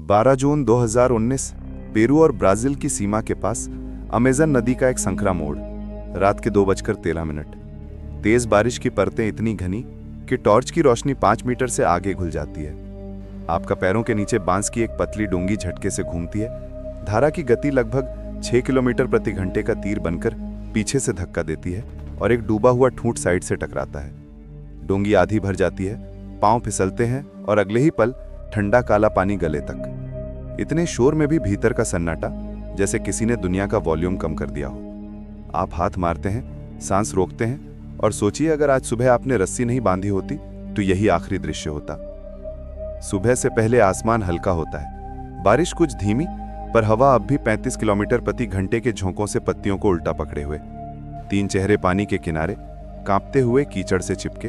12 जून 2019 Peru और Brazil की सीमा के पास अमेजन नदी का एक संकरा मोड़। रात के 2:13। तेज बारिश की परतें इतनी घनी कि टॉर्च की रोशनी 5 मीटर से आगे घुल जाती है। आपका पैरों के नीचे बांस की एक पतली डूंगी झटके से घूमती है। धारा की गति लगभग 6 किलोमीटर प्रति घंटे का तीर बनकर पीछे से धक्का देती है और एक डूबा हुआ ठूंठ साइड से टकराता है। डूंगी आधी भर जाती है, पांव फिसलते हैं और अगले ही पल ठंडा काला पानी गले तक। इतने शोर में भी भीतर का सन्नाटा, जैसे किसी ने दुनिया का वॉल्यूम कम कर दिया हो। आप हाथ मारते हैं, सांस रोकते हैं और सोचिए अगर आज सुबह आपने रस्सी नहीं बांधी होती तो यही आखिरी दृश्य होता। सुबह से पहले आसमान हल्का होता है, बारिश कुछ धीमी, पर हवा अब भी 35 किलोमीटर प्रति घंटे के झोंकों से पत्तियों को उल्टा पकड़े हुए। 3 चेहरे पानी के किनारे कांपते हुए कीचड़ से चिपके।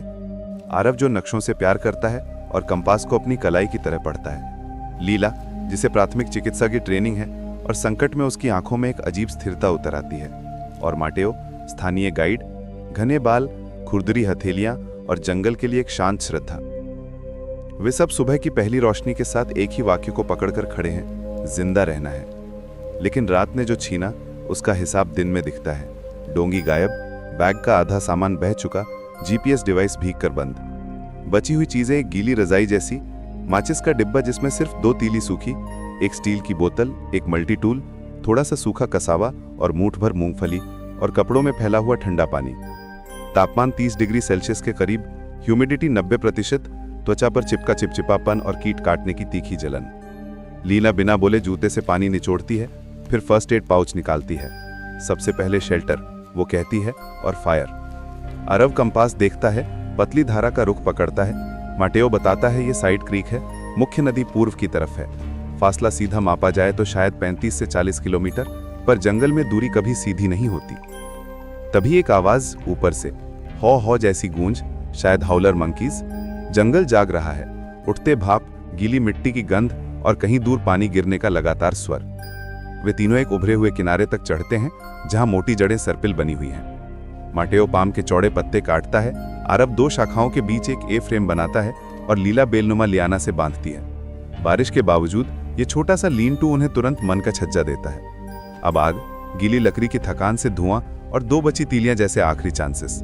आरव जो नक्शों से प्यार करता है और कंपास को अपनी कलाई की तरह पढ़ता है। लीला जिसे प्राथमिक चिकित्सा की ट्रेनिंग है और संकट में उसकी आंखों में एक अजीब स्थिरता उतर आती है। और माटेओ स्थानीय गाइड, घने बाल, खुरदरी हथेलियां और जंगल के लिए एक शांत श्रद्धा। वे सब सुबह की पहली रोशनी के साथ एक ही वाक्य को पकड़कर खड़े हैं, जिंदा रहना है। लेकिन रात ने जो छीना उसका हिसाब दिन में दिखता है। डोंगी गायब, बैग का आधा सामान बह चुका, जीपीएस डिवाइस भीग कर बंद। बची हुई चीजें एक गीली रजाई जैसी, माचिस का डिब्बा जिसमें सिर्फ 2 तीली सूखी, एक स्टील की बोतल, एक मल्टी टूल, थोड़ा सा सूखा कसावा और मूठ भर मूंगफली और कपड़ों में फैला हुआ ठंडा पानी। तापमान 30 डिग्री सेल्सियस के करीब, ह्यूमिडिटी 90%, त्वचा पर चिपका चिपचिपापन और कीट काटने की तीखी जलन। लीला बिना बोले जूते से पानी निचोड़ती है, फिर फर्स्ट एड पाउच निकालती है। सबसे पहले शेल्टर, वो कहती है, और फायर। अरव कंपास देखता है, पतली धारा का रुख पकड़ता है। माटेओ बताता है ये साइड क्रीक है, मुख्य नदी पूर्व की तरफ है। फासला सीधा मापा जाए तो शायद 35 से 40 किलोमीटर, पर जंगल में दूरी कभी सीधी नहीं होती। तभी एक आवाज ऊपर से, हौ हौ जैसी गूंज, शायद हाउलर मंकीज। जंगल जाग रहा है। उठते भाप, गीली मिट्टी की गंध और कहीं दूर पानी गिरने का लगातार स्वर। वे तीनों एक उभरे हुए किनारे तक चढ़ते हैं जहां मोटी जड़ें सर्पिल बनी हुई हैं। माटेओ पाम के चौड़े पत्ते काटता है, अरब 2 शाखाओं के बीच एक ए फ्रेम बनाता है और लीला बेलनुमा लियाना से बांधती है। बारिश के बावजूद ये छोटा सा लीन टू उन्हें तुरंत मन का छज्जा देता है। अब आग, गीली लकड़ी की थकान से धुआं और 2 बची तीलियां जैसे आखिरी चांसेस।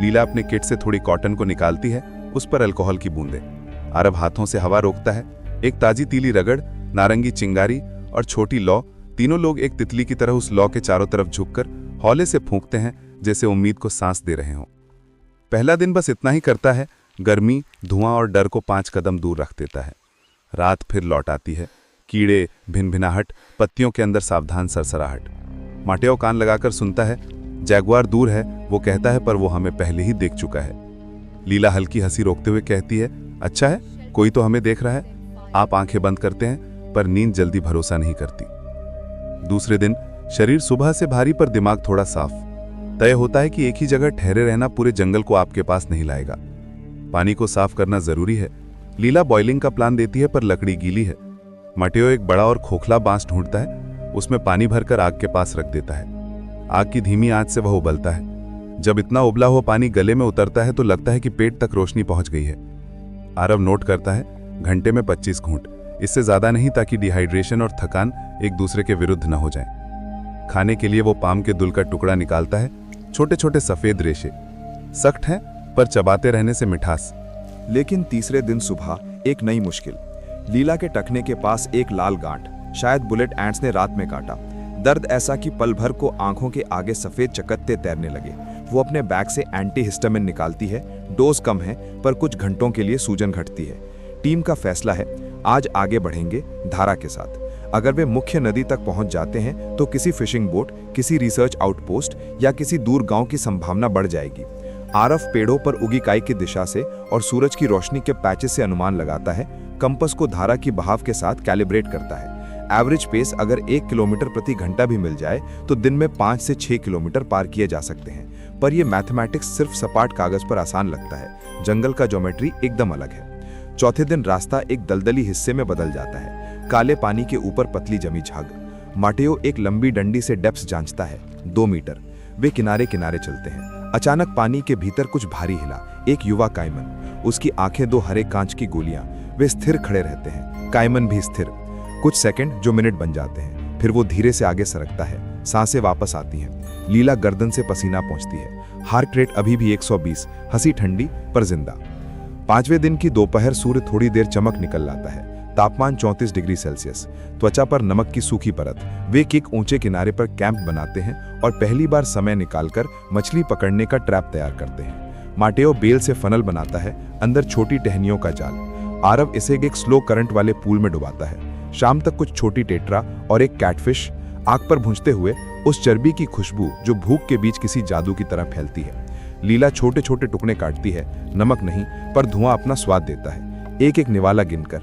लीला अपने किट से थोड़ी कॉटन को निकालती है, उस पर अल्कोहल की बूंदें। अरब हाथों से हवा रोकता है। एक ताजी तीली रगड़, नारंगी चिंगारी और छोटी लौ, तीनों लोग एक तितली की तरह उस लौ के चारों तरफ झुककर हौले से फूंकते हैं, जैसे उम्मीद को सांस दे रहे हों। पहला दिन बस इतना ही करता है, गर्मी, धुआं और डर को 5 कदम दूर रख देता है। रात फिर लौट आती है, कीड़े, भिनभिनाहट, पत्तियों के अंदर सावधान सरसराहट। माटेओ कान लगाकर सुनता है। जैगुआर दूर है, वो कहता है, पर वो हमें पहले ही देख चुका है। लीला हल्की हंसी रोकते हुए कहती है, अच्छा है, कोई तो हमें देख रहा है। आप आंखें बंद करते हैं, पर नींद जल्दी भरोसा नहीं करती। दूसरे दिन शरीर सुबह से भारी पर दिमाग थोड़ा साफ। तय होता है कि एक ही जगह ठहरे रहना पूरे जंगल को आपके पास नहीं लाएगा। पानी को साफ करना जरूरी है। लीला बॉइलिंग का प्लान देती है, पर लकड़ी गीली है। माटेओ एक बड़ा और खोखला बांस ढूंढता है, उसमें पानी भरकर आग के पास रख देता है। आग की धीमी आंच से वह उबलता है। जब इतना उबला हुआ पानी गले में उतरता है तो लगता है कि पेट तक रोशनी पहुंच गई है। आरव नोट करता है, घंटे में 25 घूंट, इससे ज्यादा नहीं, ताकि डिहाइड्रेशन और थकान एक दूसरे के विरुद्ध न हो जाएं। खाने के लिए वो पाम के दुल का टुकड़ा निकालता है, छोटे छोटे सफेद रेशे, सख्त हैं पर चबाते रहने से मिठास। लेकिन तीसरे दिन सुबह एक नई मुश्किल। लीला के टखने के पास एक लाल गांठ, शायद बुलेट एंट्स ने रात में काटा। दर्द ऐसा कि पल भर को आंखों के आगे सफेद चकत्ते तैरने लगे। वो अपने बैग से एंटीहिस्टामिन निकालती है। डोज कम है, पर कुछ घंटों के लिए सूजन घटती है। टीम का फैसला है, आज आगे बढ़ेंगे धारा के साथ। अगर वे मुख्य नदी तक पहुंच जाते हैं तो किसी फिशिंग बोट, किसी रिसर्च आउटपोस्ट या किसी दूर गांव की संभावना बढ़ जाएगी। आरफ पेड़ों पर उगी काई की दिशा से और सूरज की रोशनी के पैचेस से अनुमान लगाता है। कंपस को धारा की बहाव के साथ कैलिब्रेट करता है। एवरेज पेस अगर 1 किलोमीटर प्रति घंटा भी मिल जाए तो दिन में 5 से 6 किलोमीटर पार किए जा सकते हैं। पर यह मैथमेटिक्स सिर्फ सपाट कागज पर आसान लगता है। जंगल का ज्योमेट्री एकदम अलग है। चौथे दिन रास्ता एक दलदली हिस्से में बदल जाता है। काले पानी के ऊपर पतली जमी झाग। माटेओ एक लंबी डंडी से डेप्थ जांचता है, 2 मीटर। वे किनारे किनारे चलते हैं। अचानक पानी के भीतर कुछ भारी हिला। एक युवा कायमन, उसकी आंखें 2 हरे कांच की गोलियां। वे स्थिर खड़े रहते हैं, कायमन भी स्थिर। कुछ सेकंड जो मिनट बन जाते हैं, फिर वो धीरे से आगे सरकता है, सांसें वापस आती हैं। लीला गर्दन से पसीना पहुंचती है, हार्ट रेट अभी भी 120, हंसी ठंडी पर जिंदा। 5वें दिन की दोपहर सूर्य थोड़ी देर चमक निकल लाता है, तापमान 34 डिग्री सेल्सियस, त्वचा पर नमक की सूखी परत। वे एक ऊंचे किनारे पर कैंप बनाते हैं और पहली बार समय निकालकर मछली पकड़ने का ट्रैप तैयार करते हैं। माटेओ बेल से फनल बनाता है, अंदर छोटी टहनियों का जाल। आरव इसे एक स्लो करंट वाले पूल में डुबाता है। शाम तक कुछ छोटी टेट्रा और एक कैटफिश आग पर भूंजते हुए उस चर्बी की खुशबू जो भूख के बीच किसी जादू की तरह फैलती है। लीला छोटे छोटे टुकड़े काटती है, नमक नहीं पर धुआं अपना स्वाद देता है, एक एक निवाला गिनकर।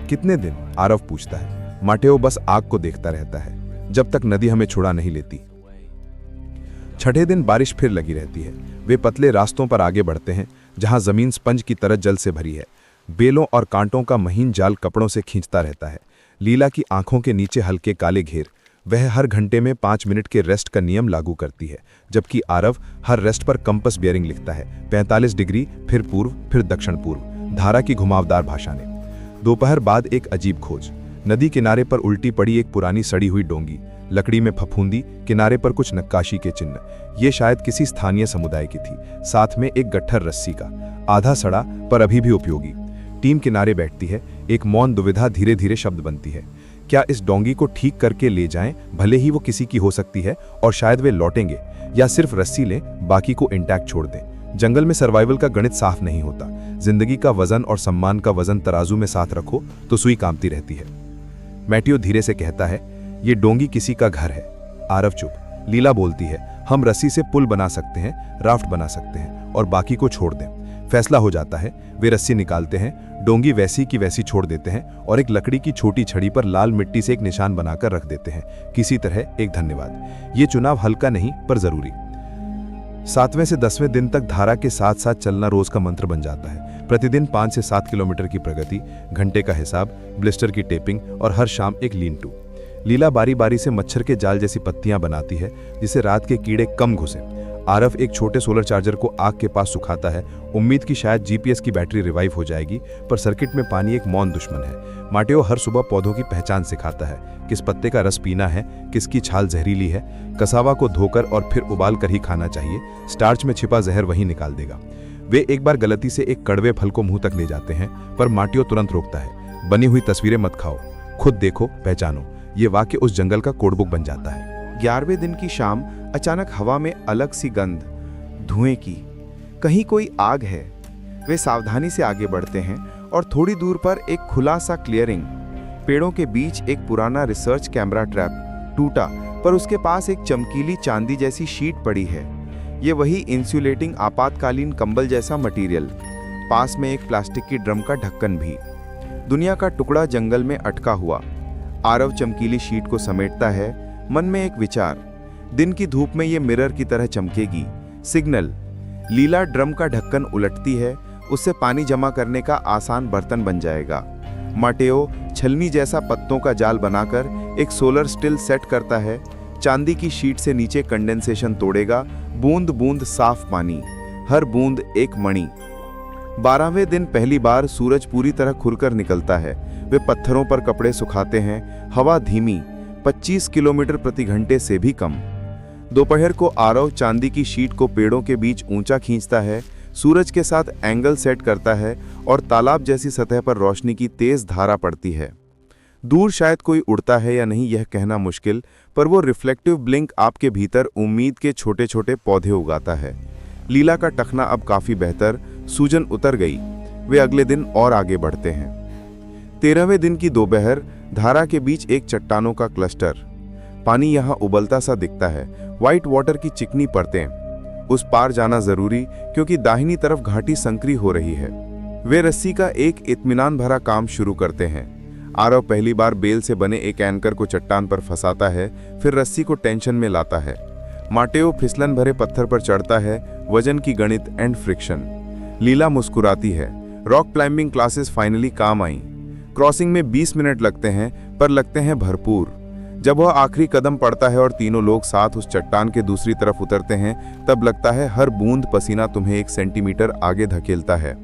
कितने दिन? आरव पूछता है। माटेओ बस आग को देखता रहता है, जब तक नदी हमें छुड़ा नहीं लेती। 6ठे दिन बारिश फिर लगी रहती है। वे पतले रास्तों पर आगे बढ़ते हैं, जहां जमीन स्पंज की तरह जल से भरी है। बेलों और कांटों का महीन जाल कपड़ों से खींचता रहता है। लीला की आंखों के नीचे हल्के काले घेर। वह हर घंटे में 5 मिनट के रेस्ट का नियम लागू करती है, जबकि आरव हर रेस्ट पर कंपस बियरिंग लिखता है, 45 डिग्री, फिर पूर्व, फिर दक्षिण पूर्व, धारा की घुमावदार भाषा ने। दोपहर बाद एक अजीब खोज। नदी किनारे पर उल्टी पड़ी एक पुरानी सड़ी हुई डोंगी, लकड़ी में फफूंदी, किनारे पर कुछ नक्काशी के चिन्ह। ये शायद किसी स्थानीय समुदाय की थी। साथ में एक गट्ठर रस्सी का, आधा सड़ा पर अभी भी उपयोगी। टीम किनारे बैठती है, एक मौन दुविधा धीरे धीरे शब्द बनती है। क्या इस डोंगी को ठीक करके ले जाएं, भले ही वो किसी की हो सकती है और शायद वे लौटेंगे, या सिर्फ रस्सी लें, बाकी को इंटैक्ट छोड़ दें। जंगल में सर्वाइवल का गणित साफ नहीं होता। जिंदगी का वजन और सम्मान का वजन तराजू में साथ रखो तो सुई कामती रहती है। मैटियो धीरे से कहता है, ये डोंगी किसी का घर है। आरव चुप। लीला बोलती है, हम रस्सी से पुल बना सकते हैं, राफ्ट बना सकते हैं और बाकी को छोड़ दें। फैसला हो जाता है। वे रस्सी निकालते हैं, डोंगी वैसी की वैसी छोड़ देते हैं और एक लकड़ी की छोटी छड़ी पर लाल मिट्टी से एक निशान बनाकर रख देते हैं, किसी तरह एक धन्यवाद। ये चुनाव हल्का नहीं पर जरूरी। 7वें से 10वें दिन तक धारा के साथ साथ चलना रोज का मंत्र बन जाता है। प्रतिदिन 5 से 7 किलोमीटर की प्रगति, घंटे का हिसाब, ब्लिस्टर की टेपिंग और हर शाम एक लीन टू। लीला बारी बारी से मच्छर के जाल जैसी पत्तियां बनाती है, जिससे रात के कीड़े कम घुसे। आरव एक छोटे सोलर चार्जर को आग के पास सुखाता है, उम्मीद की शायद जीपीएस की बैटरी रिवाइव हो जाएगी, पर सर्किट में पानी एक मौन दुश्मन है। माटेओ हर सुबह पौधों की पहचान सिखाता है, किस पत्ते का रस पीना है, किसकी छाल जहरीली है। कसावा को धोकर और फिर उबाल कर ही खाना चाहिए, स्टार्च में छिपा जहर वही निकाल देगा। वे एक बार गलती से एक कड़वे फल को मुंह तक ले जाते हैं, पर माटेओ तुरंत रोकता है। बनी हुई तस्वीरें मत खाओ, खुद देखो, पहचानो। ये वाक्य उस जंगल का कोडबुक बन जाता है। 11वें दिन की शाम अचानक हवा में अलग सी गंध, धुएं की। कहीं कोई आग है। वे सावधानी से आगे बढ़ते हैं और थोड़ी दूर पर एक खुला सा क्लियरिंग। पेड़ों के बीच एक पुराना रिसर्च कैमरा ट्रैप टूटा, पर उसके पास एक चमकीली चांदी जैसी शीट पड़ी है। ये वही इंसुलेटिंग आपातकालीन कंबल जैसा मटेरियल। पास में एक प्लास्टिक की ड्रम का ढक्कन भी। दुनिया का टुकड़ा जंगल में अटका हुआ। आरव चमकीली शीट को समेटता है, मन में एक विचार, दिन की धूप में ये मिरर की तरह चमकेगी। सिग्नल। लीला ड्रम का ढक्कन उलटती है, उससे पानी जमा करने का आसान बर्तन बन जाएगा। माटेओ छलनी जैसा पत्तों का जाल बनाकर एक सोलर स्टिल सेट करता है। चांदी की शीट से नीचे कंडेंसेशन तोड़ेगा, बूंद बूंद साफ पानी, हर बूंद एक मणि। 12वें दिन पहली बार सूरज पूरी तरह खुलकर निकलता है। वे पत्थरों पर कपड़े सुखाते हैं। हवा धीमी, 25 किलोमीटर प्रति घंटे से भी कम। दोपहर को आरव चांदी की शीट को पेड़ों के बीच ऊंचा खींचता है, सूरज के साथ एंगल सेट करता है और तालाब जैसी सतह पर रोशनी की तेज धारा पड़ती है। दूर शायद कोई उड़ता है या नहीं यह कहना मुश्किल, पर वो रिफ्लेक्टिव ब्लिंक आपके भीतर उम्मीद के छोटे छोटे पौधे उगाता है। लीला का टखना अब काफी बेहतर, सूजन उतर गई। वे अगले दिन और आगे बढ़ते हैं। 13वें दिन की दोपहर, धारा के बीच एक चट्टानों का क्लस्टर। पानी यहाँ उबलता सा दिखता है, व्हाइट वाटर की चिकनी परतें। उस पार जाना जरूरी, क्योंकि दाहिनी तरफ घाटी संकरी हो रही है। वे रस्सी का एक इत्मीनान भरा काम शुरू करते हैं। आरव पहली बार बेल से बने एक एंकर को चट्टान पर फंसाता है, फिर रस्सी को टेंशन में लाता है। माटेओ फिसलन भरे पत्थर पर चढ़ता है, वजन की गणित एंड फ्रिक्शन। लीला मुस्कुराती है। रॉक क्लाइंबिंग क्लासेस फाइनली काम आई। क्रॉसिंग में 20 मिनट लगते हैं, पर लगते हैं भरपूर। जब वह आखिरी कदम पड़ता है और तीनों लोग साथ उस चट्टान के दूसरी तरफ उतरते हैं, तब लगता है हर बूंद पसीना तुम्हें 1 सेंटीमीटर आगे धकेलता है।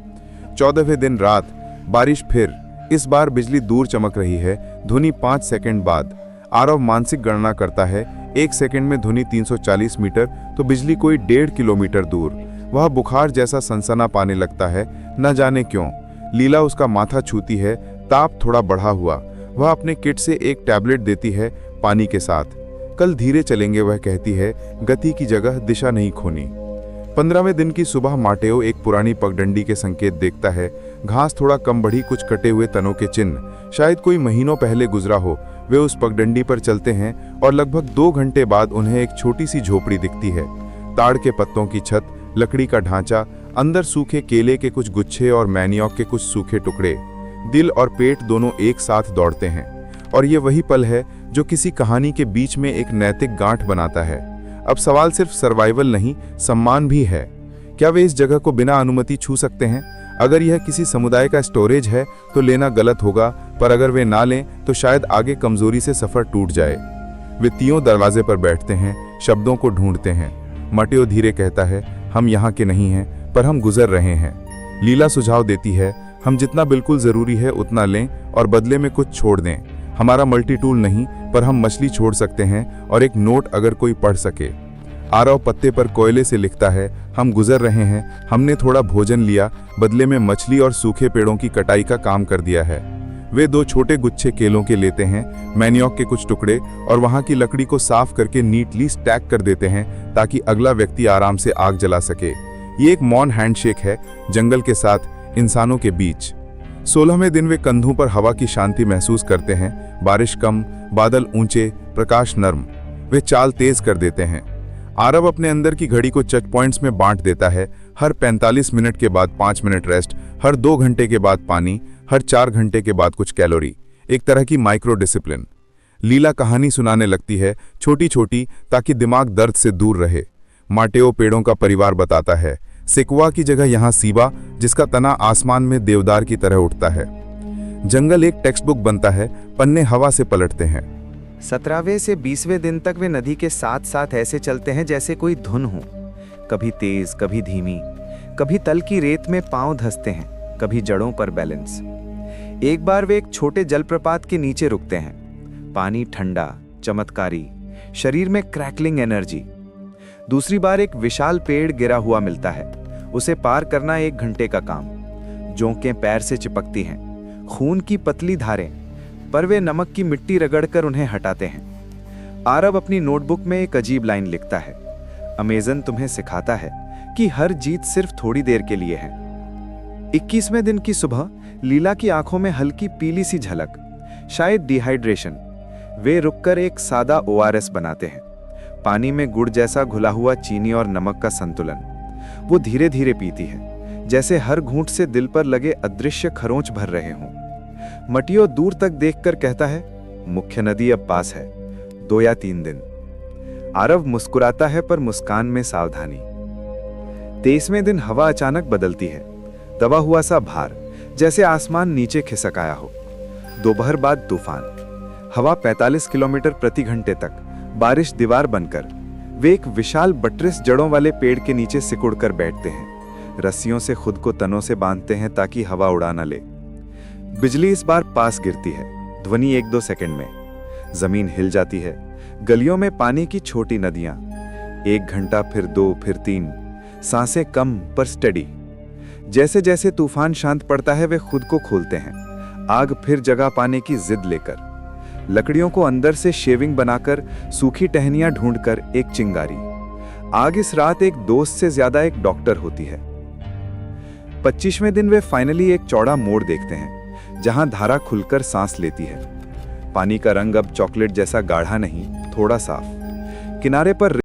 14वें दिन रात, बारिश फिर, इस बार बिजली दूर चमक रही है, ध्वनि 5 सेकंड बाद। आरव मानसिक गणना करता है, 1 सेकंड में ध्वनि 340 मीटर तो बिजली कोई 1.5 किलोमीटर दूर। वह बुखार जैसा सनसना पाने लगता है, न जाने क्यों। लीला उसका माथा छूती है, ताप थोड़ा बढ़ा हुआ। वह अपने किट से एक टैबलेट देती है पानी के साथ। कल धीरे चलेंगे, वह कहती है, गति की जगह दिशा नहीं खोनी। 15वें दिन की सुबह माटेओ एक पुरानी पगडंडी के संकेत देखता है। घास थोड़ा कम बढ़ी, कुछ कटे हुए तनों के चिन्ह, शायद कोई महीनों पहले गुजरा हो। वे उस पगडंडी पर चलते हैं और लगभग 2 घंटे बाद उन्हें एक छोटी सी झोपड़ी दिखती है। ताड़ के पत्तों की छत, लकड़ी का ढांचा, अंदर सूखे केले के कुछ गुच्छे और मैनियॉक के कुछ सूखे टुकड़े। दिल और पेट दोनों एक साथ दौड़ते हैं, और ये वही पल है जो किसी कहानी के बीच में एक नैतिक गांठ बनाता है। अब सवाल सिर्फ सर्वाइवल नहीं, सम्मान भी है। क्या वे इस जगह को बिना अनुमति छू सकते हैं? अगर यह किसी समुदाय का स्टोरेज है तो लेना गलत होगा, पर अगर वे ना लें तो शायद आगे कमजोरी से सफर टूट जाए। वे तीनों दरवाजे पर बैठते हैं, शब्दों को ढूंढते हैं। माटेओ धीरे कहता है, हम यहाँ के नहीं हैं, पर हम गुजर रहे हैं। लीला सुझाव देती है, हम जितना बिल्कुल जरूरी है उतना लें और बदले में कुछ छोड़ दें। हमारा मल्टी टूल नहीं, पर हम मछली छोड़ सकते हैं और एक नोट अगर कोई पढ़ सके। आरव पत्ते पर कोयले से लिखता है, हम गुजर रहे हैं, हमने थोड़ा भोजन लिया, बदले में मछली और सूखे पेड़ों की कटाई का काम कर दिया है। वे 2 छोटे गुच्छे केलों के लेते हैं, मैनियॉक के कुछ टुकड़े, और वहां की लकड़ी को साफ करके नीटली स्टैक कर देते हैं ताकि अगला व्यक्ति आराम से आग जला सके। ये एक मौन हैंडशेक है, जंगल के साथ, इंसानों के बीच। 16वें दिन वे कंधों पर हवा की शांति महसूस करते हैं। बारिश कम, बादल ऊंचे, प्रकाश नर्म। वे चाल तेज कर देते हैं। आरव अपने अंदर की घड़ी को चेक पॉइंट्स में बांट देता है। हर 45 मिनट के बाद 5 मिनट रेस्ट, हर 2 घंटे के बाद पानी, हर 4 घंटे के बाद कुछ कैलोरी। एक तरह की माइक्रो डिसिप्लिन। लीला कहानी सुनाने लगती है, छोटी छोटी, ताकि दिमाग दर्द से दूर रहे। माटेओ पेड़ों का परिवार बताता है। सिकुआ की जगह यहाँ सीबा, जिसका तना आसमान में देवदार की तरह उठता है। जंगल एक टेक्स्ट बुक बनता है, पन्ने हवा से पलटते हैं। 17वें से 20वें दिन तक वे नदी के साथ साथ ऐसे चलते हैं जैसे कोई धुन हो, कभी तेज, कभी धीमी, कभी तल की रेत में पांव धंसते हैं, कभी जड़ों पर बैलेंस। एक बार वे एक छोटे जलप्रपात के नीचे रुकते हैं। पानी ठंडा, चमत्कारी, शरीर में क्रैकलिंग एनर्जी। दूसरी बार एक विशाल पेड़ गिरा हुआ मिलता है, उसे पार करना 1 घंटे का काम। जोंकें पैर से चिपकती हैं, खून की पतली धारें, पर वे नमक की मिट्टी रगड़कर उन्हें हटाते हैं। आरव अपनी नोटबुक में एक अजीब लाइन लिखता है, अमेज़न तुम्हें सिखाता है कि हर जीत सिर्फ थोड़ी देर के लिए है। 21वें दिन की सुबह लीला की आंखों में हल्की पीली सी झलक, शायद डिहाइड्रेशन। वे रुककर एक सादा ORS बनाते हैं, पानी में गुड़ जैसा घुला हुआ चीनी और नमक का संतुलन। वो धीरे धीरे पीती है, जैसे हर घूंट से दिल पर लगे अदृश्य खरोंच भर रहे हों। मटियो दूर तक देखकर कहता है, मुख्य नदी अब पास है, 2 या 3 दिन। आरव मुस्कुराता है, पर मुस्कान में सावधानी। 23वें दिन हवा अचानक बदलती है, दबा हुआ सा भार, जैसे आसमान नीचे खिसक आया हो। दोपहर बाद तूफान, हवा 45 किलोमीटर प्रति घंटे तक, बारिश दीवार बनकर। वे एक विशाल बट्रिस जड़ों वाले पेड़ के नीचे सिकुड़कर बैठते हैं, रस्सियों से खुद को तनों से बांधते हैं ताकि हवा उड़ा न ले। बिजली इस बार पास गिरती है, ध्वनि 1-2 सेकंड में। जमीन हिल जाती है, गलियों में पानी की छोटी नदियां। 1 घंटा, फिर 2, फिर 3। सांसें कम पर स्टेडी। जैसे जैसे तूफान शांत पड़ता है वे खुद को खोलते हैं, आग फिर जगह पाने की जिद लेकर। लकड़ियों को अंदर से शेविंग बनाकर, सूखी टहनियां ढूंढकर एक चिंगारी। आग इस रात एक दोस्त से ज्यादा एक डॉक्टर होती है। 25वें दिन वे फाइनली एक चौड़ा मोड़ देखते हैं, जहां धारा खुलकर सांस लेती है। पानी का रंग अब चॉकलेट जैसा गाढ़ा नहीं, थोड़ा साफ। किनारे पर